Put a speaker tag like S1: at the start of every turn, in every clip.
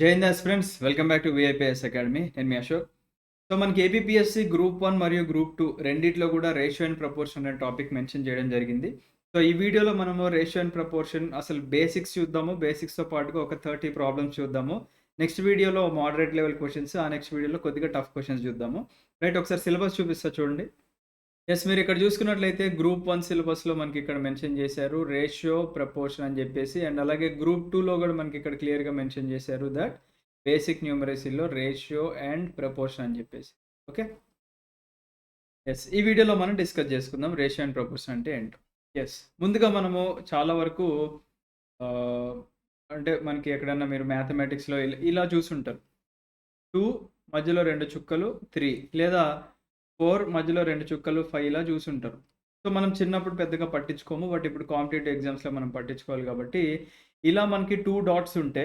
S1: జై Hind friends, welcome back to VIPS academy. నేను మీ Ashok. So మనకి ఏపీపీఎస్సీ గ్రూప్ 1 మరియు గ్రూప్ 2 రెండిట్లో కూడా రేషియో అండ్ ప్రపోర్షన్ అనే టాపిక్ మెన్షన్ చేయడం జరిగింది. సో ఈ వీడియోలో మనము రేషియో అండ్ ప్రపోర్షన్ అసలు బేసిక్స్ చూద్దాము. బేసిక్స్తో పాటుగా ఒక 30 ప్రాబ్లమ్స్ చూద్దాము. నెక్స్ట్ వీడియోలో మోడరేట్ లెవెల్ క్వశ్చన్స్, ఆ నెక్స్ట్ వీడియోలో కొద్దిగా టఫ్ క్వశ్చన్స్ చూద్దాము. రైట్, ఒకసారి సిలబస్ చూపిస్తా చూడండి. ఎస్, మీరు ఇక్కడ చూసుకున్నట్లయితే గ్రూప్ 1 సిలబస్లో మనకి ఇక్కడ మెన్షన్ చేశారు రేషియో, ప్రపోర్షన్ అని చెప్పేసి. అండ్ అలాగే గ్రూప్ 2లో కూడా మనకి ఇక్కడ క్లియర్గా మెన్షన్ చేశారు దట్ బేసిక్ న్యూమరసీలో రేషియో అండ్ ప్రపోర్షన్ అని చెప్పేసి. ఓకే, ఎస్, ఈ వీడియోలో మనం డిస్కస్ చేసుకుందాం రేషియో అండ్ ప్రపోర్షన్ అంటే ఏంటో. ఎస్, ముందుగా మనము చాలా వరకు అంటే మనకి ఎక్కడన్నా మీరు మ్యాథమెటిక్స్లో ఇలా చూసుంటారు. 2 మధ్యలో 2 చుక్కలు 3, లేదా 4 మధ్యలో 2 చుక్కలు 5 ఇలా చూసుంటారు. సో మనం చిన్నప్పుడు పెద్దగా పట్టించుకోము, బట్ ఇప్పుడు కాంపిటేటివ్ ఎగ్జామ్స్లో మనం పట్టించుకోవాలి కాబట్టి ఇలా మనకి 2 డాట్స్ ఉంటే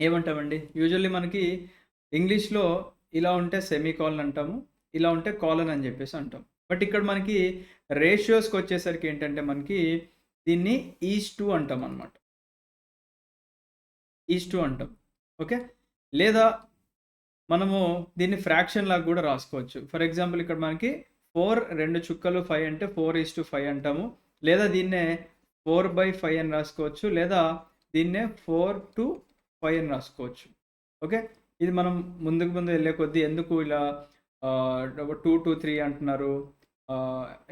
S1: ఏమంటామండి? యూజువల్లీ మనకి ఇంగ్లీష్లో ఇలా ఉంటే సెమీకాలన్ అంటాము, ఇలా ఉంటే కాలన్ అని చెప్పేసి అంటాం. బట్ ఇక్కడ మనకి రేషియోస్కి వచ్చేసరికి ఏంటంటే మనకి దీన్ని ఈజ్-టు అంటాం అనమాట. ఈజ్-టు అంటాం. ఓకే, లేదా మనము దీన్ని ఫ్రాక్షన్ లాగా కూడా రాసుకోవచ్చు. ఫర్ ఎగ్జాంపుల్ ఇక్కడ మనకి 4 2 చుక్కలు 5 అంటే 4:5 అంటాము, లేదా దీన్నే 4/5 అని రాసుకోవచ్చు, లేదా దీన్నే 4:5 అని రాసుకోవచ్చు. ఓకే, ఇది మనం ముందు వెళ్ళే కొద్దీ ఎందుకు ఇలా 2 to 3 అంటున్నారు,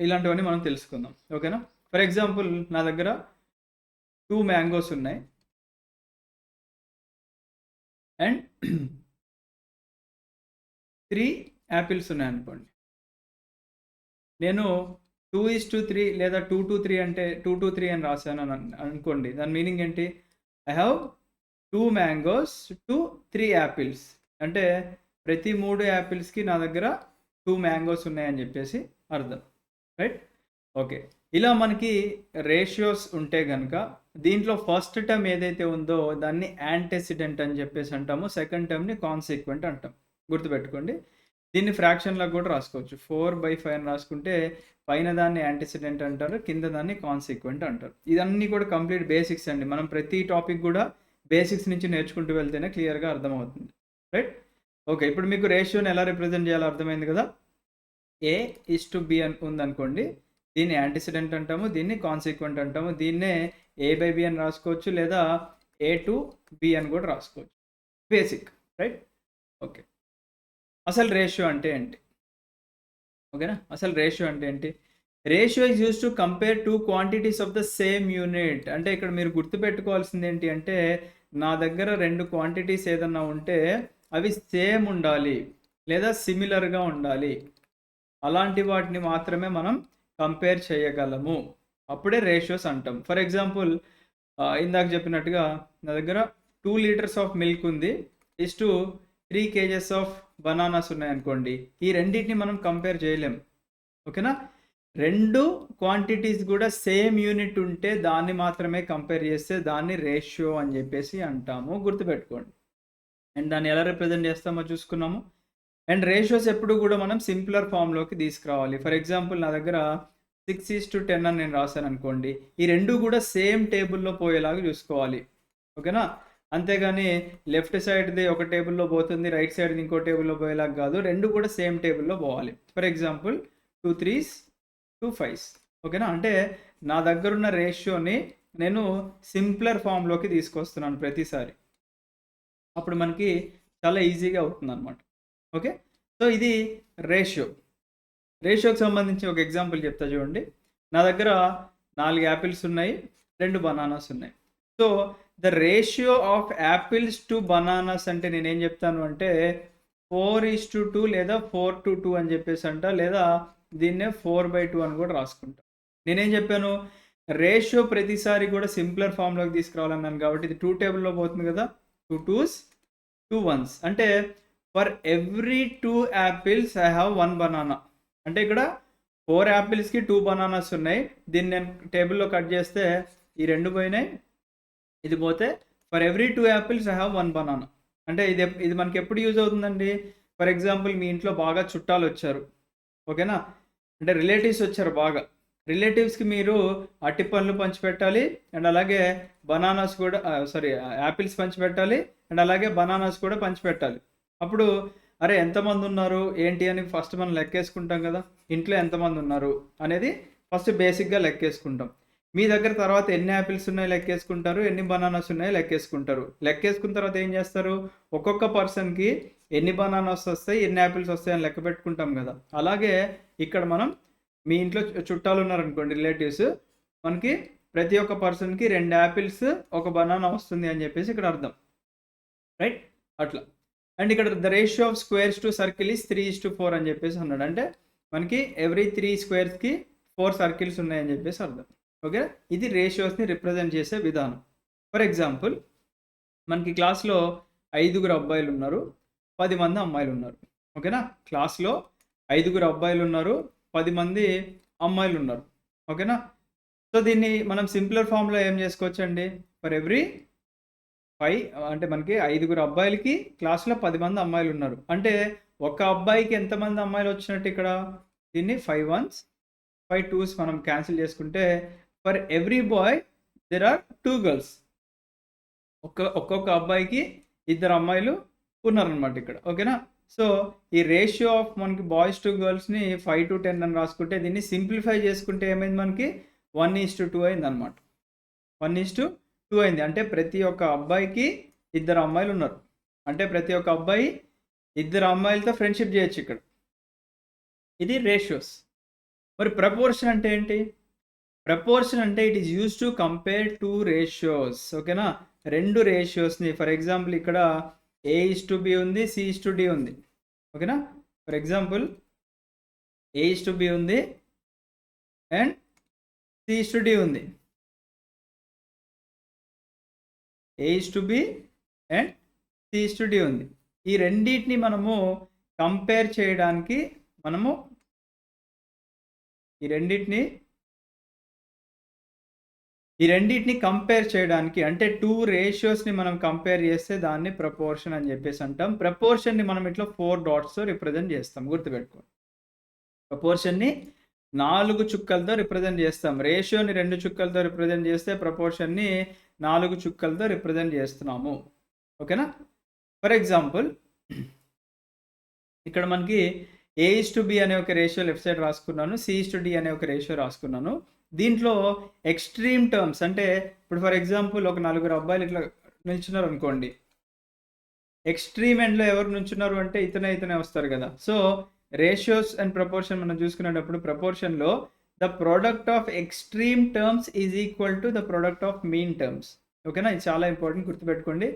S1: ఇలాంటివన్నీ మనం తెలుసుకుందాం. ఓకేనా? ఫర్ ఎగ్జాంపుల్ నా దగ్గర 2 మ్యాంగోస్ ఉన్నాయి అండ్ 3 యాపిల్స్ ఉన్నాయనుకోండి. నేను 2:3 లేదా 2:3 అంటే 2:3 అని రాశాను అనుకోండి. దాని మీనింగ్ ఏంటి? I have 2 mangoes to 3 apples. అంటే ప్రతి 3 యాపిల్స్కి నా దగ్గర 2 మ్యాంగోస్ ఉన్నాయని చెప్పేసి అర్థం. రైట్? ఓకే, ఇలా మనకి రేషియోస్ ఉంటే కనుక దీంట్లో ఫస్ట్ టర్మ్ ఏదైతే ఉందో దాన్ని యాంటెసిడెంట్ అని చెప్పేసి అంటాము, సెకండ్ టర్మ్ని కాన్సిక్వెంట్ అంటాం. గుర్తుపెట్టుకోండి. దీన్ని ఫ్రాక్షన్లా కూడా రాసుకోవచ్చు. 4/5 అని రాసుకుంటే పైన దాన్ని యాంటిసిడెంట్ అంటారు, కింద దాన్ని కాన్సిక్వెంట్ అంటారు. ఇదన్నీ కూడా కంప్లీట్ బేసిక్స్ అండి. మనం ప్రతి టాపిక్ కూడా బేసిక్స్ నుంచి నేర్చుకుంటూ వెళ్తేనే క్లియర్గా అర్థమవుతుంది. రైట్? ఓకే, ఇప్పుడు మీకు రేషియోని ఎలా రిప్రజెంట్ చేయాలో అర్థమైంది కదా. A:B అని ఉందనుకోండి, దీన్ని యాంటిసిడెంట్ అంటాము, దీన్ని కాన్సిక్వెంట్ అంటాము. దీన్నే A/B అని రాసుకోవచ్చు, లేదా A/B అని కూడా రాసుకోవచ్చు. బేసిక్. రైట్? ఓకే, అసలు రేషియో అంటే ఏంటి? ఓకేనా? అసలు రేషియో అంటే ఏంటి? Ratio is used to compare 2 quantities of the same unit. అంటే ఇక్కడ మీరు గుర్తుపెట్టుకోవాల్సింది ఏంటి అంటే, నా దగ్గర 2 క్వాంటిటీస్ ఏదన్నా ఉంటే అవి సేమ్ ఉండాలి, లేదా సిమిలర్గా ఉండాలి. అలాంటి వాటిని మాత్రమే మనం కంపేర్ చేయగలము. అప్పుడే రేషియోస్ అంటాం. ఫర్ ఎగ్జాంపుల్ ఇందాక చెప్పినట్టుగా నా దగ్గర 2 లీటర్స్ ఆఫ్ మిల్క్ ఉంది, is to 3 kgs of bananas ఉన్నాయనుకోండి. ఈ రెండింటిని మనం కంపేర్ చేయలేం. ఓకేనా? 2 క్వాంటిటీస్ కూడా సేమ్ యూనిట్ ఉంటే దాన్ని మాత్రమే కంపేర్ చేస్తే దాన్ని రేషియో అని చెప్పేసి అంటాము. గుర్తుపెట్టుకోండి. అండ్ దాన్ని ఎలా రిప్రజెంట్ చేస్తామో చూసుకున్నాము. అండ్ రేషియోస్ ఎప్పుడు కూడా మనం సింప్లర్ ఫామ్లోకి తీసుకురావాలి. ఫర్ ఎగ్జాంపుల్ నా దగ్గర 6:10 అని నేను రాశాను అనుకోండి. ఈ రెండు కూడా సేమ్ టేబుల్లో పోయేలాగా చూసుకోవాలి. ఓకేనా? అంతేగాని లెఫ్ట్ సైడ్ది ఒక టేబుల్లో పోతుంది, రైట్ సైడ్ది ఇంకో టేబుల్లో పోయేలాగా కాదు. రెండు కూడా సేమ్ టేబుల్లో పోవాలి. For example 2 3s 2 5s. ఓకేనా? అంటే నా దగ్గరున్న రేషియోని నేను సింప్లర్ ఫామ్లోకి తీసుకొస్తున్నాను ప్రతిసారి. అప్పుడు మనకి చాలా ఈజీగా అవుతుంది అనమాట. ఓకే, సో ఇది రేషియో. రేషియోకి సంబంధించి ఒక ఎగ్జాంపుల్ చెప్తా చూడండి. నా దగ్గర 4 యాపిల్స్ ఉన్నాయి, 2 బనానాస్ ఉన్నాయి. So the ratio of apples two bananas అంటే నేనేం చెప్తాను అంటే 4:2 లేదా 4:2 అని చెప్పేసి అంట, లేదా దీన్నే 4/2 అని కూడా రాసుకుంటా. నేనేం చెప్పాను? రేషియో ప్రతిసారి కూడా సింప్లర్ ఫామ్లోకి తీసుకురావాలన్నాను కాబట్టి ఇది 2 టేబుల్లో పోతుంది కదా. 2 2s 2 1s అంటే for every 2 apples I have 1 banana. అంటే ఇక్కడ 4 యాపిల్స్కి 2 బనానాస్ ఉన్నాయి. దీన్ని నేను టేబుల్లో కట్ చేస్తే ఈ 2 పోయినాయి, ఇది పోతే for every 2 apples I have 1 banana. అంటే ఇది మనకి ఎప్పుడు యూజ్ అవుతుందండి? ఫర్ ఎగ్జాంపుల్ మీ ఇంట్లో బాగా చుట్టాలు వచ్చారు. ఓకేనా? అంటే రిలేటివ్స్ వచ్చారు బాగా. రిలేటివ్స్కి మీరు అరటి పండ్లు పంచిపెట్టాలి, అండ్ అలాగే బనానాస్ కూడా యాపిల్స్ పంచిపెట్టాలి అండ్ అలాగే బనానాస్ కూడా పంచిపెట్టాలి. అప్పుడు అరే ఎంతమంది ఉన్నారు ఏంటి అని ఫస్ట్ మనం లెక్కేసుకుంటాం కదా. ఇంట్లో ఎంతమంది ఉన్నారు అనేది ఫస్ట్ బేసిక్గా లెక్కేసుకుంటాం. మీ దగ్గర తర్వాత ఎన్ని యాపిల్స్ ఉన్నాయో లెక్కేసుకుంటారు, ఎన్ని బనానాస్ ఉన్నాయో లెక్కేసుకుంటారు. లెక్కేసుకున్న తర్వాత ఏం చేస్తారు, ఒక్కొక్క పర్సన్కి ఎన్ని బనానాస్ వస్తాయి, ఎన్ని యాపిల్స్ వస్తాయి అని లెక్క పెట్టుకుంటాం కదా. అలాగే ఇక్కడ మనం మీ ఇంట్లో చుట్టాలు ఉన్నారనుకోండి, రిలేటివ్స్, మనకి ప్రతి ఒక్క పర్సన్కి 2 యాపిల్స్ 1 బనానా వస్తుంది అని చెప్పేసి ఇక్కడ అర్థం, రైట్? అట్లా. అండ్ ఇక్కడ the ratio of squares to circle is 3:4 అని చెప్పేసి అన్నాడు. అంటే మనకి ఎవ్రీ 3 స్క్వేర్స్కి 4 సర్కిల్స్ ఉన్నాయని చెప్పేసి అర్థం. ఓకే, ఇది రేషియోస్ని రిప్రజెంట్ చేసే విధానం. ఫర్ ఎగ్జాంపుల్, మనకి క్లాస్లో 5 అబ్బాయిలు ఉన్నారు, 10 మంది అమ్మాయిలు ఉన్నారు. ఓకేనా, క్లాస్లో 5 అబ్బాయిలు ఉన్నారు, 10 మంది అమ్మాయిలు ఉన్నారు. ఓకేనా, సో దీన్ని మనం సింప్లర్ ఫామ్లో ఏం చేసుకోవచ్చు అండి, ఫర్ ఎవ్రీ 5 అంటే మనకి 5 అబ్బాయిలకి క్లాస్లో 10 మంది అమ్మాయిలు ఉన్నారు. అంటే ఒక అబ్బాయికి ఎంతమంది అమ్మాయిలు వచ్చినట్టు ఇక్కడ, దీన్ని 5 1s 5 2s మనం క్యాన్సిల్ చేసుకుంటే for every boy there are 2 girls. ఒక్కొక్క అబ్బాయికి 2 అమ్మాయిలు ఉన్నారనమాట ఇక్కడ. ఓకేనా, సో ఈ రేషియో ఆఫ్ మనకి బాయ్స్ టు గర్ల్స్ని 5 to 10 అని రాసుకుంటే, దీన్ని సింప్లిఫై చేసుకుంటే ఏమైంది, మనకి 1:2 అయింది అనమాట. 1:2 అయింది. అంటే ప్రతి ఒక్క అబ్బాయికి 2 అమ్మాయిలు ఉన్నారు. అంటే ప్రతి ఒక్క అబ్బాయి 2 అమ్మాయిలతో ఫ్రెండ్షిప్ చేయొచ్చు ఇక్కడ. ఇది రేషియోస్. మరి ప్రపోర్షన్ అంటే ఏంటి? ప్రపోర్షన్ అంటే it is use to compare 2 ratios. ఓకేనా, 2 రేషియోస్ని, ఫర్ ఎగ్జాంపుల్ ఇక్కడ A:B ఉంది, C:D ఉంది. ఓకేనా, ఫర్ ఎగ్జాంపుల్ A:B ఉంది అండ్ C:D ఉంది. A:B అండ్ C:D ఉంది. ఈ రెండింటిని మనము కంపేర్ చేయడానికి ఈ రెండింటిని కంపేర్ చేయడానికి అంటే 2 రేషియోస్ని మనం కంపేర్ చేస్తే దాన్ని ప్రపోర్షన్ అని చెప్పేసి అంటాం. ప్రపోర్షన్ని మనం ఇట్లా 4 డాట్స్తో రిప్రజెంట్ చేస్తాం, గుర్తుపెట్టుకోండి. ప్రపోర్షన్ని 4 చుక్కలతో రిప్రజెంట్ చేస్తాం. రేషియోని 2 చుక్కలతో రిప్రజెంట్ చేస్తే ప్రపోర్షన్ని 4 చుక్కలతో రిప్రజెంట్ చేస్తున్నాము. ఓకేనా, ఫర్ ఎగ్జాంపుల్ ఇక్కడ మనకి A:B అనే ఒక రేషియో లెఫ్ట్ సైడ్ రాసుకున్నాను, C:D అనే ఒక రేషియో రాసుకున్నాను. దీంట్లో ఎక్స్ట్రీమ్ టర్మ్స్ అంటే ఇప్పుడు ఫర్ ఎగ్జాంపుల్ ఒక 4 అబ్బాయిలు ఇట్లా నిల్చున్నారు అనుకోండి, ఎక్స్ట్రీమ్ ఎండ్లో ఎవరు నిల్చున్నారు అంటే ఇతనే వస్తారు కదా. సో రేషియోస్ అండ్ ప్రపోర్షన్ మనం చూసుకునేటప్పుడు ప్రపోర్షన్లో the product of extreme terms is equal to the product of mean terms. ఓకేనా, ఇది చాలా ఇంపార్టెంట్, గుర్తుపెట్టుకోండి.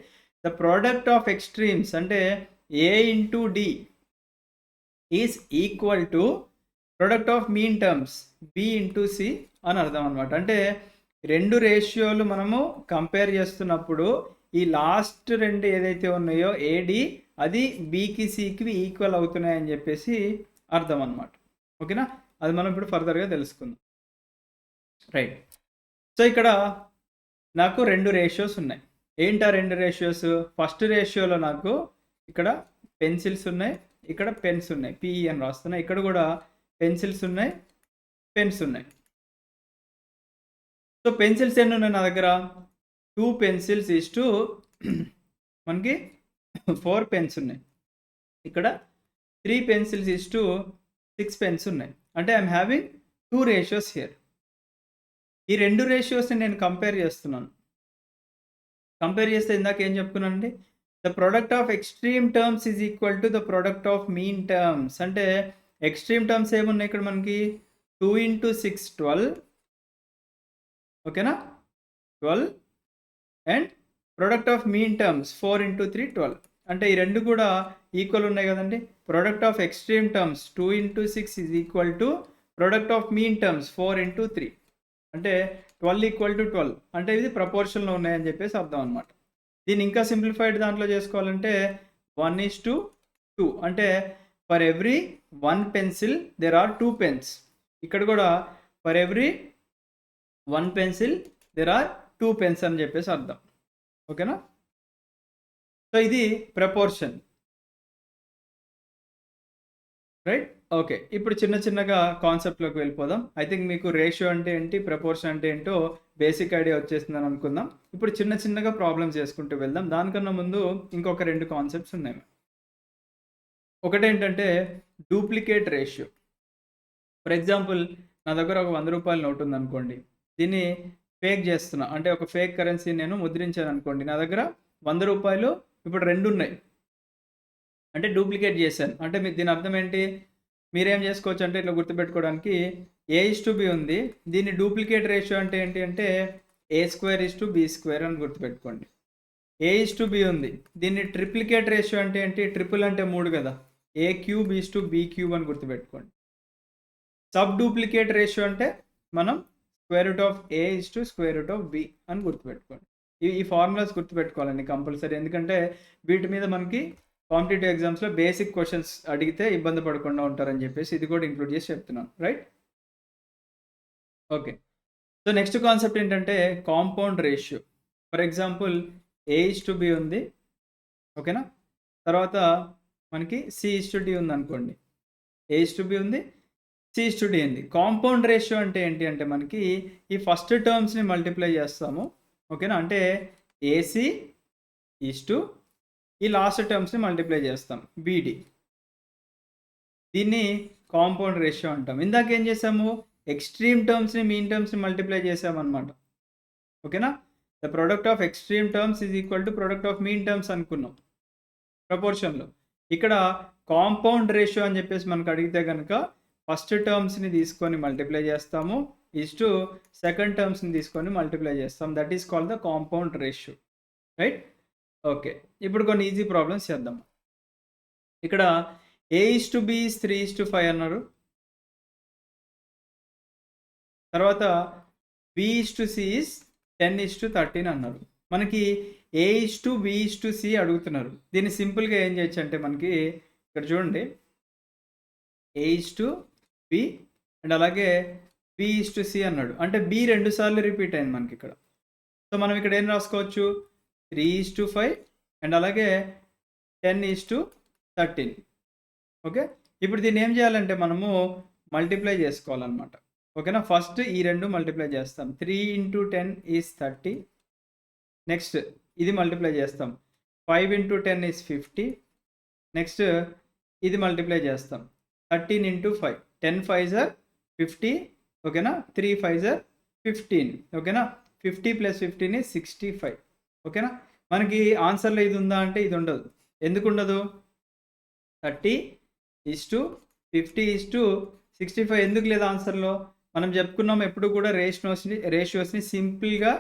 S1: ద ప్రోడక్ట్ ఆఫ్ ఎక్స్ట్రీమ్స్ అంటే A:D is equal to product of mean terms B:C అని అర్థం అనమాట. అంటే 2 రేషియోలు మనము కంపేర్ చేస్తున్నప్పుడు ఈ లాస్ట్ 2 ఏదైతే ఉన్నాయో AD అది Bకి Cకి ఈక్వల్ అవుతున్నాయని చెప్పేసి అర్థం అనమాట. ఓకేనా, అది మనం ఇప్పుడు ఫర్దర్గా తెలుసుకుందాం, రైట్? సో ఇక్కడ నాకు 2 రేషియోస్ ఉన్నాయి. ఏంటి ఆ 2 రేషియోస్? ఫస్ట్ రేషియోలో నాకు ఇక్కడ పెన్సిల్స్ ఉన్నాయి, ఇక్కడ పెన్స్ ఉన్నాయి, PE అని రాస్తున్నాయి. ఇక్కడ కూడా పెన్సిల్స్ ఉన్నాయి, పెన్స్ ఉన్నాయి. సో పెన్సిల్స్ ఎన్ని ఉన్నాయి నా దగ్గర? 2 పెన్సిల్స్ ఈజ్ టు మనకి 4 పెన్స్ ఉన్నాయి. ఇక్కడ 3 పెన్సిల్స్ ఈజ్ టు 6 పెన్స్ ఉన్నాయి. అంటే ఐఎమ్ హ్యావింగ్ 2 రేషియోస్ హియర్. ఈ 2 రేషియోస్ని నేను కంపేర్ చేస్తున్నాను. కంపేర్ చేస్తే ఇందాక ఏం చెప్పుకున్నానండి, the product of extreme terms is equal to the product of mean terms. అంటే ఎక్స్ట్రీమ్ టర్మ్స్ ఏమున్నాయి ఇక్కడ మనకి? 2 × 6 12. ఓకేనా, 12 and product of mean terms 4 × 3 12. అంటే ఈ 2 కూడా ఈక్వల్ ఉన్నాయి కదండి. Product of extreme terms 2 × 6 is equal to product of mean terms 4 × 3. అంటే 12 = 12. అంటే ఇది ప్రపోర్షన్లో ఉన్నాయని చెప్పేసి అర్థం అనమాట. దీన్ని ఇంకా సింప్లిఫైడ్ దాంట్లో చేసుకోవాలంటే 1:2. అంటే for every 1 pencil there are 2 pens. ఇక్కడ కూడా for every 1 pencil there are 2 pens అని చెప్పేసి అర్థం. ఓకేనా, సో ఇది ప్రపోర్షన్, రైట్? ఓకే, ఇప్పుడు చిన్నగా కాన్సెప్ట్లోకి వెళ్ళిపోదాం. ఐ థింక్ మీకు రేషియో అంటే ఏంటి, ప్రపోర్షన్ అంటే ఏంటో బేసిక్ ఐడియా వచ్చేసిందని అనుకుందాం. ఇప్పుడు చిన్న చిన్నగా ప్రాబ్లమ్స్ చేసుకుంటూ వెళ్దాం. దానికన్నా ముందు ఇంకొక 2 కాన్సెప్ట్స్ ఉన్నాయి. ఒకటేంటంటే డూప్లికేట్ రేషియో. ఫర్ ఎగ్జాంపుల్ నా దగ్గర ఒక ₹100 నోట్ ఉందనుకోండి. దీన్ని ఫేక్ చేస్తున్నా. అంటే ఒక ఫేక్ కరెన్సీ నేను ముద్రించాను అనుకోండి. నా దగ్గర ₹100 ఇప్పుడు 2 ఉన్నాయి. అంటే డూప్లికేట్ చేశాను. అంటే దీని అర్థం ఏంటి? మీరేం చేసుకోవచ్చు అంటే ఇట్లా గుర్తుపెట్టుకోవడానికి A:B ఉంది. దీన్ని డూప్లికేట్ రేషియో అంటే ఏంటి అంటే A²:B² అని గుర్తుపెట్టుకోండి. A:B ఉంది. దీన్ని ట్రిప్లికేట్ రేషియో అంటే ఏంటి? ట్రిపుల్ అంటే 3 కదా. A³ అని గుర్తుపెట్టుకోండి. సబ్ డూప్లికేట్ రేషియో అంటే మనం √A:√B అని గుర్తుపెట్టుకోండి. ఈ ఫార్ములాస్ గుర్తుపెట్టుకోవాలండి కంపల్సరీ. ఎందుకంటే వీటి మీద మనకి కాంపిటేటివ్ ఎగ్జామ్స్లో బేసిక్ క్వశ్చన్స్ అడిగితే ఇబ్బంది పడకుండా ఉంటారని చెప్పేసి ఇది కూడా ఇంక్లూడ్ చేసి చెప్తున్నాను. Right? Okay. So next concept ఏంటంటే compound ratio. For example A:B ఉంది. ఓకేనా? తర్వాత మనకి C:D ఉంది అనుకోండి. A:B ఉంది, C:D ఉంది. కాంపౌండ్ రేషియో అంటే ఏంటి అంటే మనకి ఈ ఫస్ట్ టర్మ్స్ని మల్టిప్లై చేస్తాము. ఓకేనా? అంటే AC ఈ లాస్ట్ టర్మ్స్ని మల్టిప్లై చేస్తాం BD. దీన్ని కాంపౌండ్ రేషియో అంటాం. ఇందాక ఏం చేసాము? ఎక్స్ట్రీమ్ టర్మ్స్ని మీన్ టర్మ్స్ని మల్టిప్లై చేసామన్నమాట. ఓకేనా? The product of extreme terms is equal to product of mean terms అనుకున్నాం ప్రపోర్షన్లో. ఇక్కడ కాంపౌండ్ రేషియో అని చెప్పేసి మనకు అడిగితే కనుక ఫస్ట్ టర్మ్స్ని తీసుకొని మల్టిప్లై చేస్తాము, సెకండ్ టర్మ్స్ని తీసుకొని మల్టిప్లై చేస్తాం. That is called the compound ratio. Right? Okay. ఇప్పుడు కొన్ని ఈజీ ప్రాబ్లమ్స్ చేద్దాం. ఇక్కడ A:B 3:5 అన్నారు. తర్వాత B:C 10:13 అన్నారు. మనకి A:B:C అడుగుతున్నారు. దీన్ని సింపుల్గా ఏం చేయొచ్చు అంటే మనకి ఇక్కడ చూడండి A:B అండ్ అలాగే B:C అన్నాడు. అంటే B 2 సార్లు రిపీట్ అయింది మనకి ఇక్కడ. సో మనం ఇక్కడ ఏం రాసుకోవచ్చు? 3:5 అండ్ అలాగే 10:13. ఓకే. ఇప్పుడు దీన్ని ఏం చేయాలంటే మనము మల్టిప్లై చేసుకోవాలన్నమాట. ఓకేనా? ఫస్ట్ ఈ 2 మల్టిప్లై చేస్తాం. 3 × 10 ఈజ్ 30. నెక్స్ట్ ఇది మల్టిప్లై చేస్తాం. 5 × 10 ఈజ్ 50. నెక్స్ట్ ఇది మల్టిప్లై చేస్తాం. 13 × 5. 10 5s are 50. ఓకేనా? 3 5s are 15. ఓకేనా? 50 + 15 is 65. ఓకేనా? మనకి ఆన్సర్లో ఇది ఉందా అంటే ఇది ఉండదు. ఎందుకు ఉండదు? 30:50:65 ఎందుకు లేదు ఆన్సర్లో? మనం చెప్పుకున్నాం ఎప్పుడు కూడా రేషియోస్ని సింపుల్గా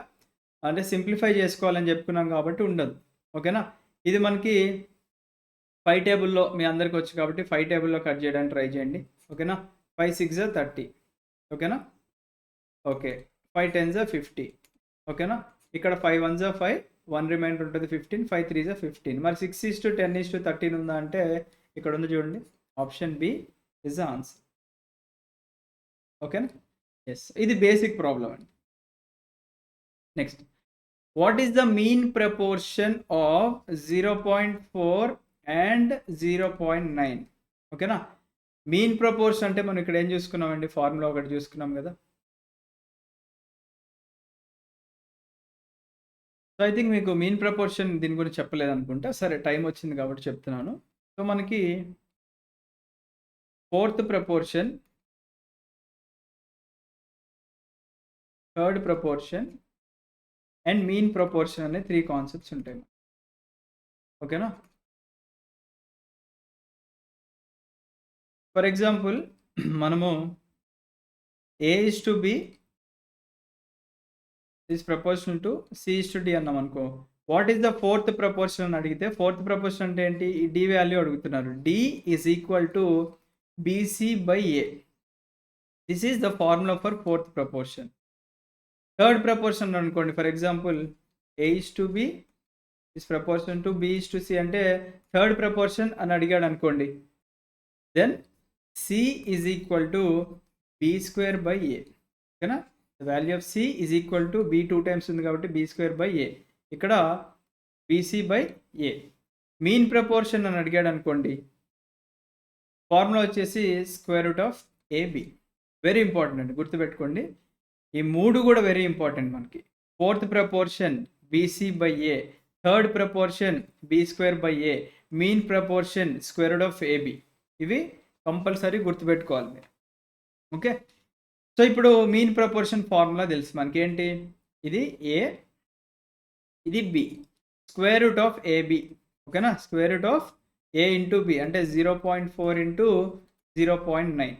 S1: అంటే సింప్లిఫై చేసుకోవాలని చెప్పుకున్నాం కాబట్టి ఉండదు. ఓకేనా? ఇది మనకి 5 టేబుల్లో మీ అందరికి వచ్చు కాబట్టి 5 టేబుల్లో కట్ చేయడానికి ట్రై చేయండి. ఓకేనా? 5 6 30. ఓకేనా? ఓకే. 5 10 50. ఓకేనా? ఇక్కడ 5 1 5, 1 రిమైండర్ ఉంటుంది 15, 5 3 15. మరి 6:10:13 ఉందా అంటే ఇక్కడ ఉంది చూడండి. Option B is the answer. ఓకేనా? ఎస్. ఇది బేసిక్ ప్రాబ్లం అండి. Next, what is the mean proportion of 0.4 and 0.9? ఓకేనా? మీన్ ప్రపోర్షన్ అంటే మనం ఇక్కడ ఏం చూసుకున్నామండి? ఫార్ములా ఒకటి చూసుకున్నాం కదా. సో ఐ థింక్ మీకు మీన్ ప్రపోర్షన్ దీని గురించి చెప్పలేదు అనుకుంటా. సరే, టైం వచ్చింది కాబట్టి చెప్తున్నాను. సో మనకి fourth proportion, third proportion and mean proportion అనే 3 కాన్సెప్ట్స్ ఉంటాయి. ఓకేనా? ఫర్ ఎగ్జాంపుల్ మనము A:B is proportional to C:D అన్నాం అనుకో. What is the fourth proportion అని అడిగితే, ఫోర్త్ ప్రపోర్షన్ అంటే ఏంటి? ఈ D వాల్యూ అడుగుతున్నారు. D is equal to BC/A. This is the formula for fourth proportion. Third proportion అనుకోండి. For example A:B is proportion to B:C అంటే థర్డ్ ప్రపోర్షన్ అని అడిగాడు అనుకోండి. Then C is equal to B²/A. ఓకేనా? The value of C is equal to B 2 times ఉంది కాబట్టి B²/A. ఇక్కడ BC/A. Mean proportion అని అడిగాడు అనుకోండి. ఫార్ములా వచ్చేసి √AB. వెరీ ఇంపార్టెంట్ అండి, గుర్తుపెట్టుకోండి. ఈ 3 కూడా వెరీ ఇంపార్టెంట్ మనకి. Fourth proportion BC/A, third proportion B²/A, mean proportion √AB. ఇవి కంపల్సరీ గుర్తుపెట్టుకోవాలి మీరు. ఓకే. సో ఇప్పుడు మీన్ ప్రపోర్షన్ ఫార్ములా తెలుసు మనకి. ఏంటి? ఇది A, ఇది B, √AB. ఓకేనా? √A ఇంటూ B అంటే 0.4 ఇంటూ 0.9.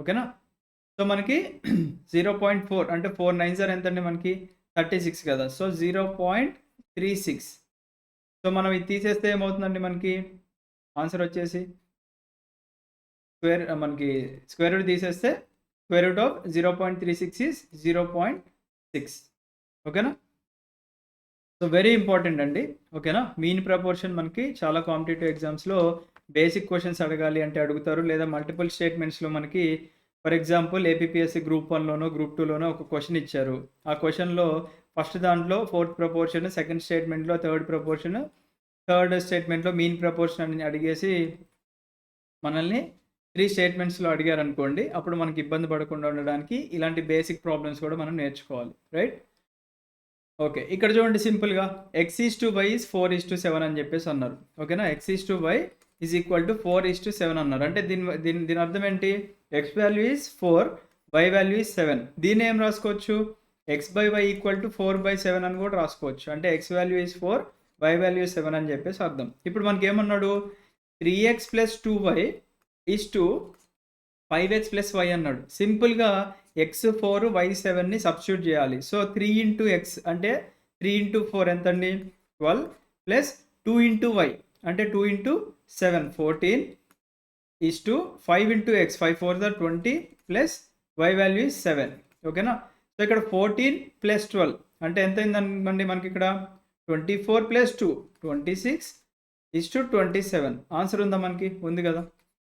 S1: ఓకేనా? సో మనకి 0.4 అంటే 4 9s ఆర్ ఎంతండి మనకి 36 కదా. సో 0.36. సో మనం ఇది తీసేస్తే ఏమవుతుందండి మనకి ఆన్సర్ వచ్చేసి మనకి స్క్వేర్ రూట్ తీసేస్తే √0.36 ఈజ్ 0.6. ఓకేనా? సో వెరీ ఇంపార్టెంట్ అండి. ఓకేనా? మీన్ ప్రపోర్షన్ మనకి చాలా కాంపిటేటివ్ ఎగ్జామ్స్లో బేసిక్ క్వశ్చన్స్ అడగాలి అంటే అడుగుతారు, లేదా మల్టిపుల్ స్టేట్మెంట్స్లో మనకి ఫర్ ఎగ్జాంపుల్ ఏపీఎస్సీ గ్రూప్ 1లోనో గ్రూప్ 2లోనో ఒక క్వశ్చన్ ఇచ్చారు. ఆ క్వశ్చన్లో ఫస్ట్ దాంట్లో ఫోర్త్ ప్రపోర్షన్, సెకండ్ స్టేట్మెంట్లో థర్డ్ ప్రపోర్షన్, థర్డ్ స్టేట్మెంట్లో మీన్ ప్రపోర్షన్ అని అడిగేసి మనల్ని 3 స్టేట్మెంట్స్లో అడిగారు అనుకోండి, అప్పుడు మనకి ఇబ్బంది పడకుండా ఉండడానికి ఇలాంటి బేసిక్ ప్రాబ్లమ్స్ కూడా మనం నేర్చుకోవాలి. రైట్? ఓకే. ఇక్కడ చూడండి సింపుల్గా x/y is 4:7 అని చెప్పేసి అన్నారు. ఓకేనా? x/y is equal to 4:7 అన్నారు. అంటే దీని అర్థం ఏంటి? x value is 4, y value is 7. దీన్ని ఏం రాసుకోవచ్చు? x/y ఈక్వల్ టు 4/7 అని కూడా రాసుకోవచ్చు. అంటే x value is 4, y value 7 అని చెప్పేసి అర్థం. ఇప్పుడు మనకి ఏమన్నాడు? 3x + 2y is to 5x + y అన్నాడు. సింపుల్గా x4 y7ని సబ్స్టిట్యూట్ చేయాలి. సో 3 ఇంటూ x అంటే 3 ఇంటూ 4 ఎంతండి? 12 ప్లస్ 2 ఇంటూ y అంటే 2 into 7 14 is to 5 into x 5 4 20 plus y value is 7. ఓకేనా? సో ఇక్కడ 14 ప్లస్ 12 అంటే ఎంత అయిందండి మనకి ఇక్కడ? 24 ప్లస్ 2 26 ఈజ్ టు 27. ఆన్సర్ ఉందా మనకి? ఉంది కదా.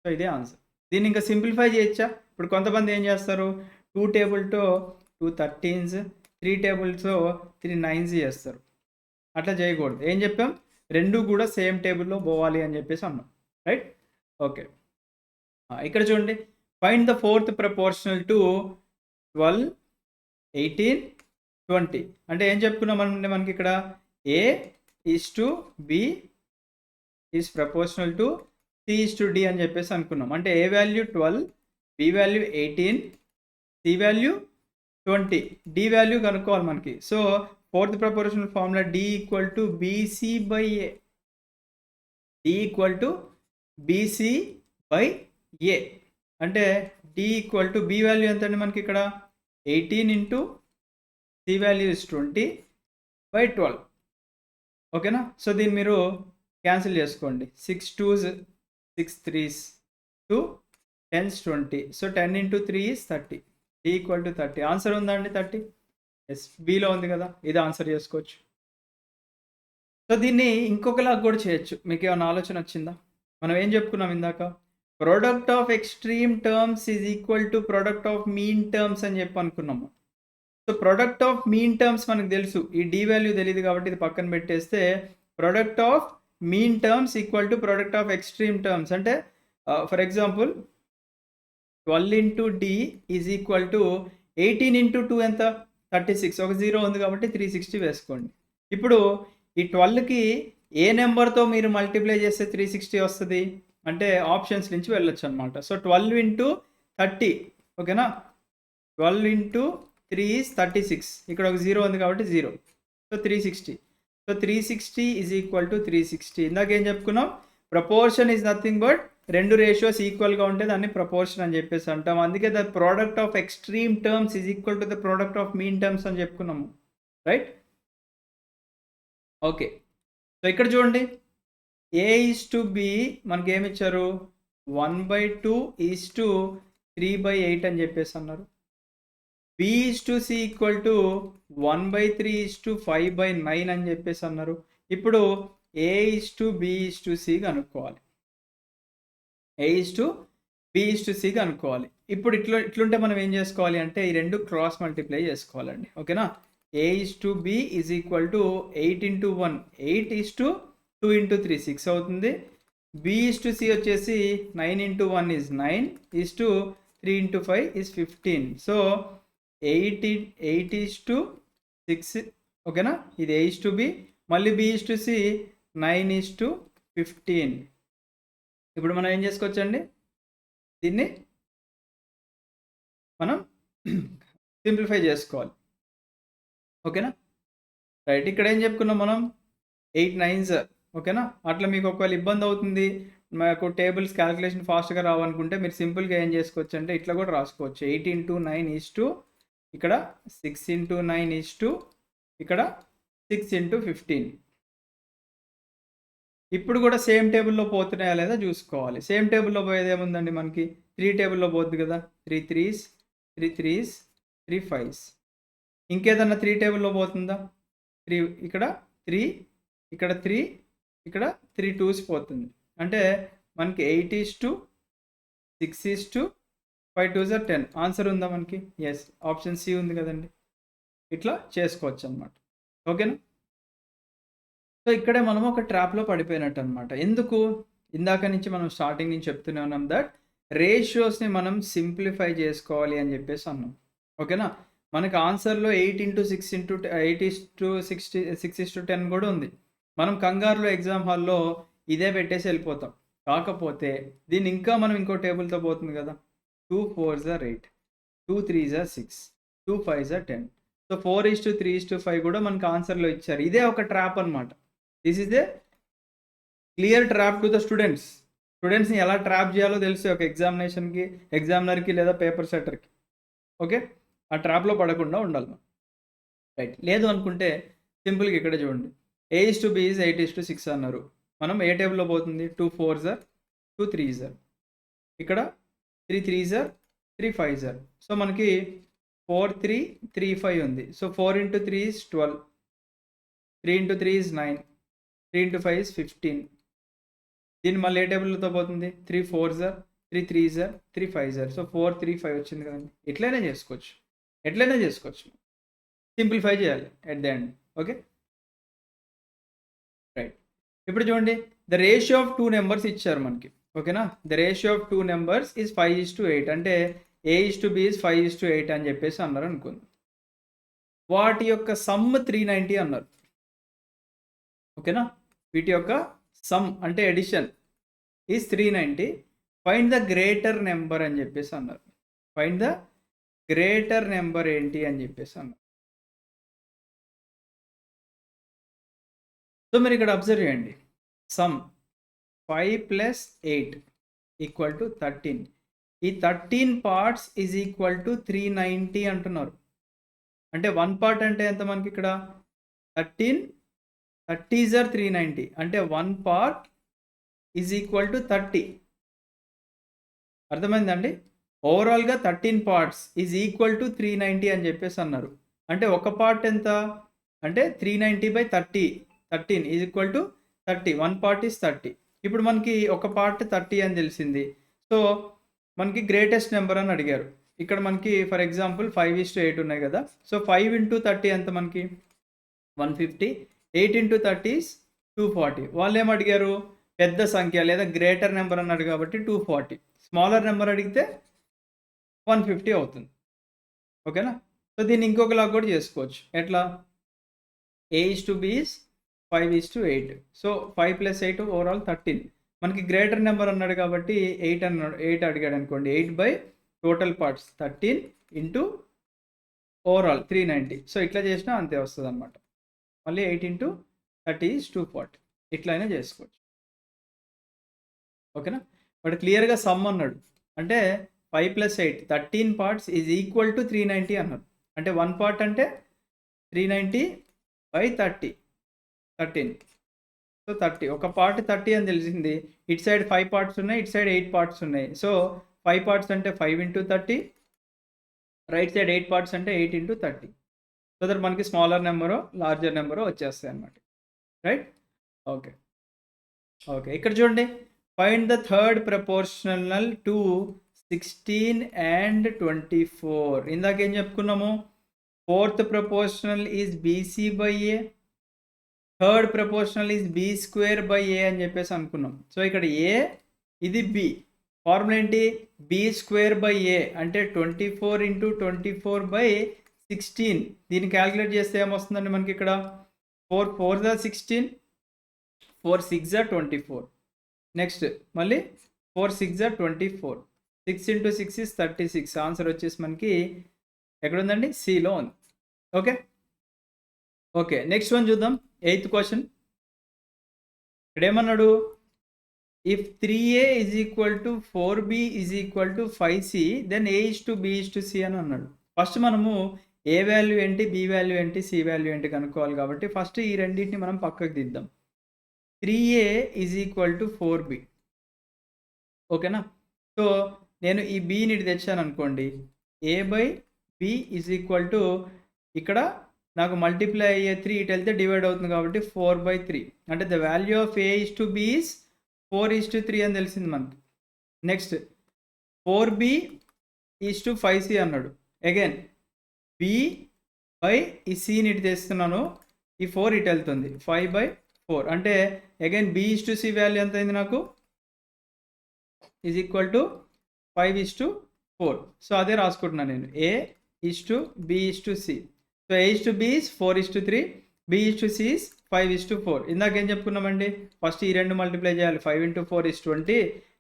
S1: సో ఇదే ఆన్సర్. దీన్ని ఇంకా సింప్లిఫై చేయొచ్చా? ఇప్పుడు కొంతమంది ఏం చేస్తారు? 2 టేబుల్తో 2 13s, 3 టేబుల్తో 3 9s చేస్తారు. అట్లా చేయకూడదు. ఏం చెప్పాం? రెండు కూడా సేమ్ టేబుల్లో పోవాలి అని చెప్పేసి అన్నాం. రైట్? ఓకే. ఇక్కడ చూడండి, find the fourth proportional to 12, 18, 20. అంటే ఏం చెప్పుకున్నాం అంటే మనకి ఇక్కడ A/B is proportional to C/D అని చెప్పేసి అనుకున్నాం. అంటే A value 12, B value 18, C value 20, D value కనుక్కోవాలి మనకి. So fourth proportional formula D equal to BC/A. D equal to BC/A అంటే D equal to B value ఎంత అండి మనకి ఇక్కడ? 18 ఇంటూ C వాల్యూ ఇస్ 20/12. ఓకేనా? సో దీన్ని మీరు క్యాన్సిల్ చేసుకోండి. 6 2s 6 3s 2 10s 20. So 10 into 3 is 30. D equal to 30. Answer ఉందా అండి 30? ఎస్, Bలో ఉంది కదా. ఇది ఆన్సర్ చేసుకోవచ్చు. సో దీన్ని ఇంకొకలాగా కూడా చేయొచ్చు. మీకు ఏమైనా ఆలోచన వచ్చిందా? మనం ఏం చెప్పుకున్నాం ఇందాక? Product of extreme terms is equal to product of mean terms అని చెప్పి అనుకున్నాము. So product of mean terms మనకు తెలుసు. ఈ D వాల్యూ తెలియదు కాబట్టి ఇది పక్కన పెట్టేస్తే product of mean terms equal to product of extreme terms. అంటే for example 12 into D is equal to 18 into 2 ఎంత? 36. ఒక 0 ఉంది కాబట్టి 360 వేసుకోండి. ఇప్పుడు ఈ 12కి ఏ నెంబర్తో మీరు మల్టిప్లై చేస్తే 360 వస్తుంది అంటే ఆప్షన్స్ నుంచి వెళ్ళొచ్చు అనమాట. So 12 into 30. ఓకేనా? 12 ఇంటూ 3 ఈజ్ 36. ఇక్కడ ఒక 0 ఉంది కాబట్టి 0. So 360. So 360 is equal to 360. ఇందాక ఏం చెప్పుకున్నాం? ప్రపోర్షన్ ఈజ్ నథింగ్ బట్ రెండు రేషియోస్ ఈక్వల్గా ఉంటే దాన్ని ప్రపోర్షన్ అని చెప్పేసి అంటాం. అందుకే the product of extreme terms is equal to the product of mean terms అని చెప్పుకున్నాము. రైట్? ఓకే. సో ఇక్కడ చూడండి, A/B మనకి ఏమి ఇచ్చారు? 1/2 ఈజ్ టు 3/8 అని చెప్పేసి అన్నారు. B/C equal to 1/3 is to 5/9 అని చెప్పేసి అన్నారు. ఇప్పుడు A/B/C కనుక్కోవాలి. A/B/C కనుక్కోవాలి. ఇప్పుడు ఇట్లుంటే మనం ఏం చేసుకోవాలి అంటే ఈ రెండు క్రాస్ మల్టిప్లై చేసుకోవాలండి. ఓకేనా? A/B is equal to 8 into 1 8 is to 2 into 3 6 అవుతుంది. B/C వచ్చేసి 9 into 1 is 9 is to 3 into 5 is 15. So 8:6 ఓకేనా. ఇది A:B, మళ్ళీ B:C, 9:15. ఇప్పుడు మనం ఏం చేసుకోవచ్చండి, దీన్ని మనం సింప్లిఫై చేసుకోవాలి. ఓకేనా. రైట్, ఇక్కడ ఏం చెప్పుకున్నాం మనం, 8 9s ఓకేనా. అట్లా మీకు ఒకవేళ ఇబ్బంది అవుతుంది, మాకు టేబుల్స్ క్యాలిక్యులేషన్ ఫాస్ట్గా రావాలనుకుంటే మీరు సింపుల్గా ఏం చేసుకోవచ్చు అంటే ఇట్లా కూడా రాసుకోవచ్చు. 8 × 9 ఇక్కడ 6 × 9 ఇక్కడ 6 × 15. ఇప్పుడు కూడా సేమ్ టేబుల్లో పోతున్నాయా లేదా చూసుకోవాలి. సేమ్ టేబుల్లో పోయేది ఏముందండి, మనకి 3 టేబుల్లో పోతుంది కదా. 3 3s 3 3s 3 5s. ఇంకేదన్నా 3 టేబుల్లో పోతుందా, 3 ఇక్కడ 3 ఇక్కడ 3 ఇక్కడ 3 2s పోతుంది. అంటే మనకి 8:6 5 2s 10. ఆన్సర్ ఉందా మనకి? ఎస్, ఆప్షన్ సి ఉంది కదండి. ఇట్లా చేసుకోవచ్చు అనమాట. ఓకేనా. సో ఇక్కడే మనం ఒక ట్రాప్లో పడిపోయినట్టు అనమాట. ఎందుకు, ఇందాక నుంచి మనం స్టార్టింగ్ నుంచి చెప్తూనే ఉన్నాం దట్ రేషియోస్ని మనం సింప్లిఫై చేసుకోవాలి అని చెప్పేసి అన్నాం. ఓకేనా. మనకి ఆన్సర్లో 8 × 6 6:10 కూడా ఉంది. మనం కంగారులో ఎగ్జామ్ హాల్లో ఇదే పెట్టేసి వెళ్ళిపోతాం. కాకపోతే దీన్ని ఇంకా మనం ఇంకో టేబుల్తో పోతుంది కదా. 2 4s 8, 2 3s 6, 2 5s 10. సో 4:3:5 కూడా మనకి ఆన్సర్లో ఇచ్చారు. ఇదే ఒక ట్రాప్ అనమాట. This is a clear trap to the students. స్టూడెంట్స్ని ఎలా ట్రాప్ చేయాలో తెలుసు ఒక ఎగ్జామినర్కి లేదా పేపర్ సెట్టర్కి. ఓకే, ఆ ట్రాప్లో పడకుండా ఉండాలి మనం. రైట్, లేదు అనుకుంటే సింపుల్గా ఇక్కడ చూడండి, A:B is 8:6 అన్నారు. మనం ఏ టేబుల్లో పోతుంది, 2 4s 2 3s, ఇక్కడ 3 3s 3 5s. సో మనకి 4 3 3 5 ఉంది. So 4 × 3 is 12, 3 × 3 is 9, 3 × 5 is 15. దీన్ని మళ్ళీ ఏ టేబుల్తో పోతుంది, 3 4s 3 3s 3 5s. సో 4 3 5 వచ్చింది కదండి. ఎట్లయినా చేసుకోవచ్చు, సింప్లిఫై చేయాలి at the end. Okay, right. ఇప్పుడు చూడండి, ద రేషియో ఆఫ్ 2 నెంబర్స్ ఇచ్చారు మనకి. ఓకేనా. The ratio of 2 numbers is 5:8. అంటే A:B ఈజ్ 5:8 అని చెప్పేసి అన్నారు అనుకుంది. వాటి యొక్క సమ్ 390 అన్నారు. ఓకేనా. వీటి యొక్క సమ్ అంటే edition is 390. Find the greater number అని చెప్పేసి అన్నారు. ఫైండ్ ద గ్రేటర్ నెంబర్ ఏంటి అని చెప్పేసి అన్నారు. సో మీరు ఇక్కడ అబ్జర్వ్ చేయండి, సమ్ 5 + 8 = 13. ఈ 13 పార్ట్స్ ఈజ్ ఈక్వల్ టు 390 అంటున్నారు. అంటే 1 పార్ట్ అంటే ఎంత మనకి ఇక్కడ, 13 30s 390. అంటే 1 పార్ట్ ఈజ్ ఈక్వల్ టు 30. అర్థమైందండి. ఓవరాల్గా 13 పార్ట్స్ ఈజ్ ఈక్వల్ టు 390 అని చెప్పేసి అన్నారు. అంటే ఒక పార్ట్ ఎంత అంటే 390/30, 13 is equal to 30. 1 part is 30. ఇప్పుడు మనకి ఒక పార్ట్ 30 అని తెలిసింది. సో మనకి గ్రేటెస్ట్ నెంబర్ అని అడిగారు. ఇక్కడ మనకి ఫర్ ఎగ్జాంపుల్ 5:8 ఉన్నాయి కదా. సో 5 × 30 ఎంత మనకి 150. 8 × 30 is 240. వాళ్ళు ఏం అడిగారు, పెద్ద సంఖ్య లేదా గ్రేటర్ నెంబర్ అన్నాడు కాబట్టి 240. స్మాలర్ నెంబర్ అడిగితే 150 అవుతుంది. ఓకేనా. సో దీన్ని ఇంకొకలాగా కూడా చేసుకోవచ్చు. ఎట్లా, A:B is 5:8. So 5 + 8 overall 13. మనకి గ్రేటర్ నెంబర్ అన్నాడు కాబట్టి 8 అడిగాడు అనుకోండి. 8 టోటల్ పార్ట్స్ 13 × ఓవరాల్ 390. సో ఇట్లా చేసినా అంతే వస్తుంది అనమాట. మళ్ళీ 8 × 30 is 240. ఇట్లా అయినా చేసుకోవచ్చు. ఓకేనా. బట్ క్లియర్గా సమ్ అన్నాడు. అంటే 5 + 8 13 పార్ట్స్ ఈజ్ ఈక్వల్ టు 390 అన్నాడు. అంటే 1 పార్ట్ అంటే 390/30 13. సో 30, ఒక పార్ట్ 30 అని తెలిసింది. ఇటు సైడ్ 5 పార్ట్స్ ఉన్నాయి, ఇటు సైడ్ 8 పార్ట్స్ ఉన్నాయి. సో 5 పార్ట్స్ అంటే 5 × 30, రైట్ సైడ్ 8 పార్ట్స్ అంటే 8 × 30. సో దట్ మనకి స్మాలర్ నెంబరో లార్జర్ నెంబరో వచ్చేస్తాయి అన్నమాట. రైట్. ఓకే, ఇక్కడ చూడండి, find the third proportional to 16 and 24. ఇందాక ఏం చెప్పుకున్నాము, fourth proportional is BC/A, third proportional is B² /A అని చెప్పేసి అనుకున్నాం. సో ఇక్కడ A, ఇది B. ఫార్ములా ఏంటి? బి స్క్వేర్ బై ఏ అంటే 24 ఇంటూ 24 బై 16. దీన్ని క్యాలిక్యులేట్ చేస్తే ఏమొస్తుందండి మనకి ఇక్కడ? 4 4 జా 16, 4 6 జా 24. నెక్స్ట్ మళ్ళీ 4 6 జా 24. 6 ఇంటూ 6 ఇస్ 36. ఆన్సర్ వచ్చేసి మనకి ఎక్కడ ఉందండి? సిలో ఉంది. ఓకే ఓకే, నెక్స్ట్ వన్ చూద్దాం. 8th question. ఇక్కడ ఏమన్నాడు? If 3a is equal to 4b is equal to 5c then a is to b is to c అని అన్నాడు. ఫస్ట్ మనము ఏ వాల్యూ ఏంటి, బి వాల్యూ ఏంటి, సి వాల్యూ ఏంటి కనుక్కోవాలి. కాబట్టి ఫస్ట్ ఈ రెండింటిని మనం పక్కకు దిద్దాం. 3a is equal to 4b. ఓకేనా? సో నేను ఈ బీని తెచ్చాను అనుకోండి. a by B is equal to ఇక్కడ నాకు మల్టిప్లై అయ్యే 3 ఇటు వెళ్తే డివైడ్ అవుతుంది కాబట్టి 4/3. అంటే the value of A is to be is 4:3 అని తెలిసింది మనకి. Next 4b is to 5c అన్నాడు. అగైన్ b బై ఈ సిని ఇటు తెస్తున్నాను, ఈ 4 ఇటు వెళ్తుంది, 5/4. అంటే again b is to C value ఎంత అయింది నాకు? Is equal to 5:4. సో అదే రాసుకుంటున్నాను నేను. a is to b is to C. So a is to b is 4:3, b is to C is 5:4. ఇందాకేం చెప్పుకున్నామండి? ఫస్ట్ ఈ రెండు మల్టిప్లై చేయాలి. 5 ఇంటూ 4 ఈజ్ 20.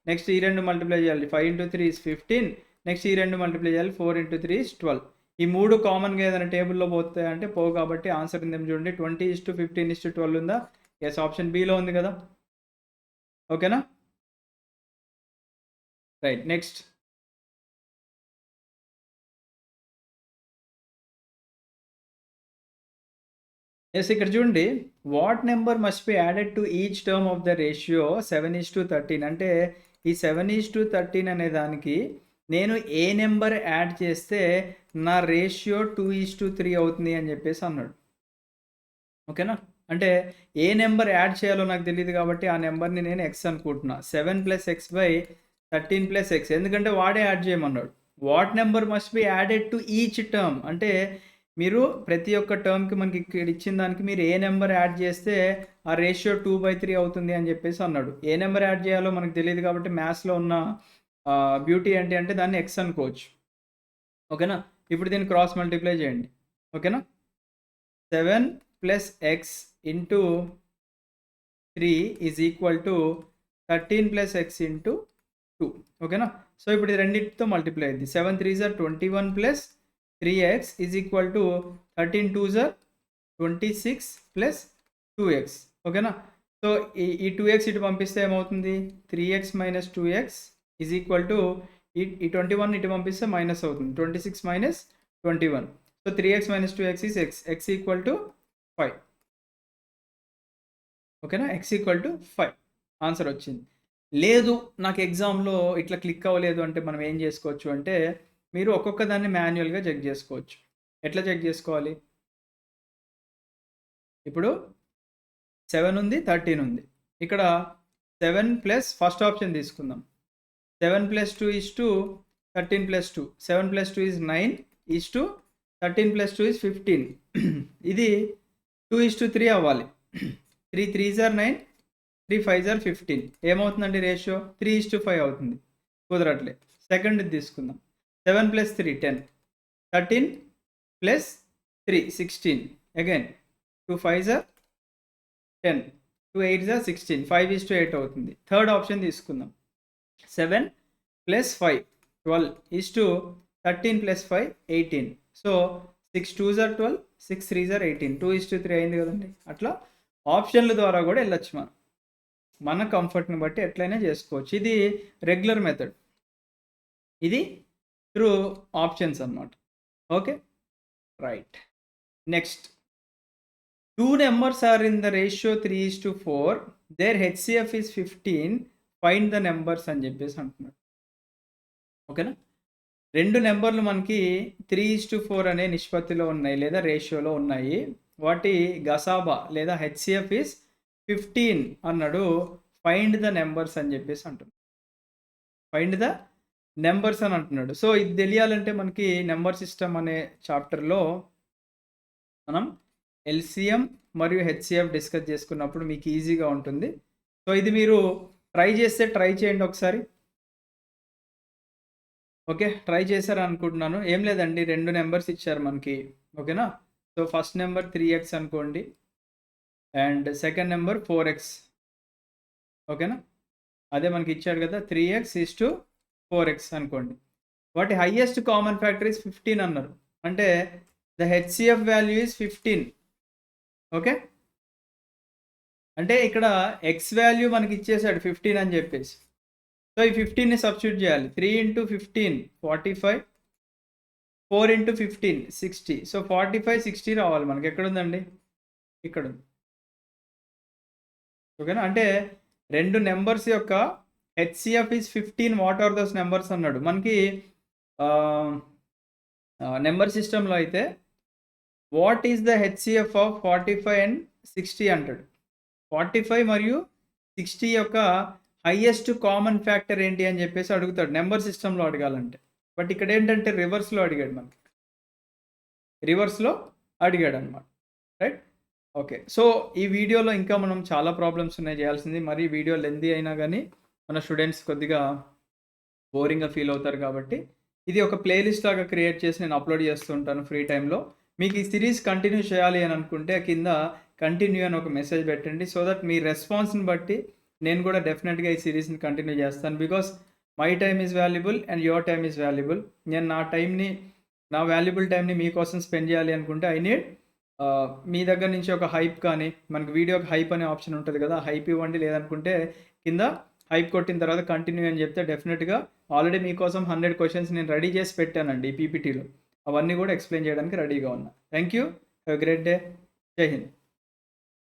S1: నెక్స్ట్ ఈ రెండు మల్టిప్లై చేయాలి. 5 ఇంటూ 3 ఈజ్ 15. నెక్స్ట్ ఈ రెండు మల్టిప్లై చేయాలి. 4 ఇంటూ 3 ఈజ్ 12. ఈ మూడు కామన్గా ఏదైనా టేబుల్లో పోతాయి అంటే పోవు. కాబట్టి ఆన్సర్ ఉందేమో చూడండి. 20:15:12 ఉందా? ఎస్, ఆప్షన్ బిలో ఉంది కదా. ఓకేనా? Right, next. ఎస్, ఇక్కడ చూడండి. What number must be added to each term of the ratio 7:13. అంటే ఈ 7:13 అనే దానికి నేను ఏ నెంబర్ యాడ్ చేస్తే నా రేషియో 2:3 అవుతుంది అని చెప్పేసి అన్నాడు. ఓకేనా? అంటే ఏ నెంబర్ యాడ్ చేయాలో నాకు తెలియదు కాబట్టి ఆ నెంబర్ని నేను ఎక్స్ అనుకుంటున్నా. 7 + x బై 13 + x. ఎందుకంటే వాడే యాడ్ చేయమన్నాడు. What number must be added to each term అంటే మీరు ప్రతి ఒక్క టర్మ్కి మనకి ఇక్కడ ఇచ్చిన దానికి మీరు ఏ నెంబర్ యాడ్ చేస్తే ఆ రేషియో 2/3 అవుతుంది అని చెప్పేసి అన్నాడు. ఏ నెంబర్ యాడ్ చేయాలో మనకు తెలియదు కాబట్టి మ్యాథ్స్లో ఉన్న బ్యూటీ ఏంటి అంటే దాన్ని ఎక్స్ అనుకోవచ్చు. ఓకేనా? ఇప్పుడు దీన్ని క్రాస్ మల్టిప్లై చేయండి. ఓకేనా? 7 + x into 3 is equal to 13 + x into 2. ఓకేనా? సో ఇప్పుడు ఇది రెండింటితో మల్టిప్లై అయింది. 7 3 జా 21 + 3x ఈజ్ ఈక్వల్ టు 13 2 జా 26 + 2x. ఓకేనా? సో ఈ 2x ఇటు పంపిస్తే ఏమవుతుంది? 3x - 2x is equal to ఈ 21 ఇటు పంపిస్తే మైనస్ అవుతుంది. 26 - 21. So 3x - 2x is x equal to 5. ఓకేనా? x ఈక్వల్ టు 5 ఆన్సర్ వచ్చింది. లేదు నాకు ఎగ్జామ్లో ఇట్లా క్లిక్ అవ్వలేదు అంటే మనం ఏం చేసుకోవచ్చు అంటే మీరు ఒక్కొక్క దాన్ని మాన్యువల్గా చెక్ చేసుకోవచ్చు. ఎట్లా చెక్ చేసుకోవాలి? ఇప్పుడు 7 ఉంది, 13 ఉంది. ఇక్కడ 7 ప్లస్ ఫస్ట్ ఆప్షన్ తీసుకుందాం. 7 + 2 is to 13 + 2. 7 + 2 is 9 is to 13 + 2 is 15. ఇది 2:3 అవ్వాలి. 3 3s are 9, 3 5s are 15. ఏమవుతుందండి రేషియో? 3:5 అవుతుంది. కుదరట్లే. సెకండ్ తీసుకుందాం. 7 + 3 10. 13 + 3 16. Again 2 5s are 10. 2 8s are 16. 5:8 అవుతుంది. థర్డ్ ఆప్షన్ తీసుకుందాం. 7 + 5 12 is to 13 + 5 18. So 6 2s are 12, 6 3s are 18. 2:3 అయింది కదండి. అట్లా ఆప్షన్ల ద్వారా కూడా వెళ్ళొచ్చు మనం. మన కంఫర్ట్ని బట్టి ఎట్లయినా చేసుకోవచ్చు. ఇది రెగ్యులర్ మెథడ్. ఇది త్రూ ఆప్షన్స్ అన్నమాట. Okay, right. Next, 2 numbers are in the ratio 3:4. Their HCF is 15. Find the numbers అని చెప్పేసి అంటున్నాడు. ఓకేనా? 2 నెంబర్లు మనకి 3:4 అనే నిష్పత్తిలో ఉన్నాయి లేదా రేషియోలో ఉన్నాయి. వాటి గసాబా లేదా హెచ్సిఎఫ్ ఇస్ 15 అన్నాడు. ఫైండ్ ద నెంబర్స్ అని చెప్పేసి అంటున్నాడు. ఫైండ్ ద నెంబర్స్ అని అంటున్నాడు. సో ఇది తెలియాలంటే మనకి నెంబర్ సిస్టమ్ అనే చాప్టర్లో మనం ఎల్సిఎం మరియు హెచ్సిఎఫ్ డిస్కస్ చేసుకున్నప్పుడు మీకు ఈజీగా ఉంటుంది. సో ఇది మీరు ట్రై చేస్తే ట్రై చేయండి ఒకసారి. ఓకే. ట్రై చేశారనుకుంటున్నాను. ఏం లేదండి 2 నంబర్స్ ఇచ్చారు మనకి. ఓకేనా? సో, ఫస్ట్ నంబర్ 3x అనుకోండి. And second number 4x. ఓకేనా? అదే మనకిచ్చాడు కదా! 3x:4x అనుకోండి. వాటి హైయెస్ట్ కామన్ ఫ్యాక్టర్ ఈస్ 15 అన్నారు. అంటే ద హెచ్‌సీఎఫ్ వాల్యూ ఈస్ 15. ఓకే. అంటే ఇక్కడ x వాల్యూ మనకిచ్చేసాడు 15 అని జెప్పేసి. సో, ఈ 15ని సబ్స్టిట్యూట్ చేయాలి. 3 ఇంటూ 15 45. 4 ఇంటూ 15 60. సో, 45, 60 రావాలి మనకి. ఎక్కడుందండి? ఇక్కడుంది. ఓకేనా? అంటే 2 నంబర్స్ యొక్క HCF is 15. What are those numbers అన్నాడు. మనకి నంబర్ సిస్టమ్‌లో అయితే what is the HCF of 45 and 60 అంటాడు. 45 మరియు 60 యొక్క హైయెస్ట్ కామన్ ఫ్యాక్టర్ ఏంటి అని చెప్పేసి అడుగుతాడు. నంబర్ సిస్టమ్‌లో అడగాలంటే. బట్ ఇక్కడేంటంటే రివర్స్‌లో అడిగాడు మనకి. రివర్స్‌లో అడిగాడనమాట. రైట్? ఓకే. సో, ఈ వీడియోలో ఇంకా మనం చాలా ప్రాబ్లమ్స్ ఉన్నాయి చేయాల్సింది. మరి వీడియో లెంథీ అయినా గానీ మన స్టూడెంట్స్ కొద్దిగా బోరింగ్‌గా ఫీల్ అవుతారు కాబట్టి, ఇది ఒక ప్లేలిస్ట్ లాగా క్రియేట్ చేసి నేను అప్‌లోడ్ చేస్తూ ఉంటాను ఫ్రీ టైమ్‌లో. మీకు ఈ సిరీస్ కంటిన్యూ చేయాలి అని అనుకుంటే కింద కంటిన్యూ అని ఒక మెసేజ్ పెట్టండి. సో దట్ మీ రెస్పాన్స్‌ని బట్టి నేను కూడా డెఫినిట్‌గా ఈ సిరీస్‌ని కంటిన్యూ చేస్తాను. Because my time is valuable and your time is valuable. నేను నా వాల్యుబుల్ టైమ్‌ని మీకోసం స్పెండ్ చేయాలి అనుకుంటే ఐ నీడ్ మీ దగ్గర నుంచి ఒక హైప్ కానీ, మనకి వీడియోకి హైప్ అనే ఆప్షన్ ఉంటది కదా! హైప్ ఇవ్వండి. లేదనుకుంటే కింద హైప్ కొట్టిన తర్వాత కంటిన్యూ అని చెప్తే డెఫినిట్‌గా ఆల్రెడీ మీకోసం 100 క్వెషన్స్ నేను రెడీ చేసి పెట్టానండి ఈ పీపీటీలో. అవన్నీ కూడా ఎక్స్‌ప్లెయిన్ చేయడానికి రెడీగా ఉన్నా. Thank you. Have a great day. జై హింద్.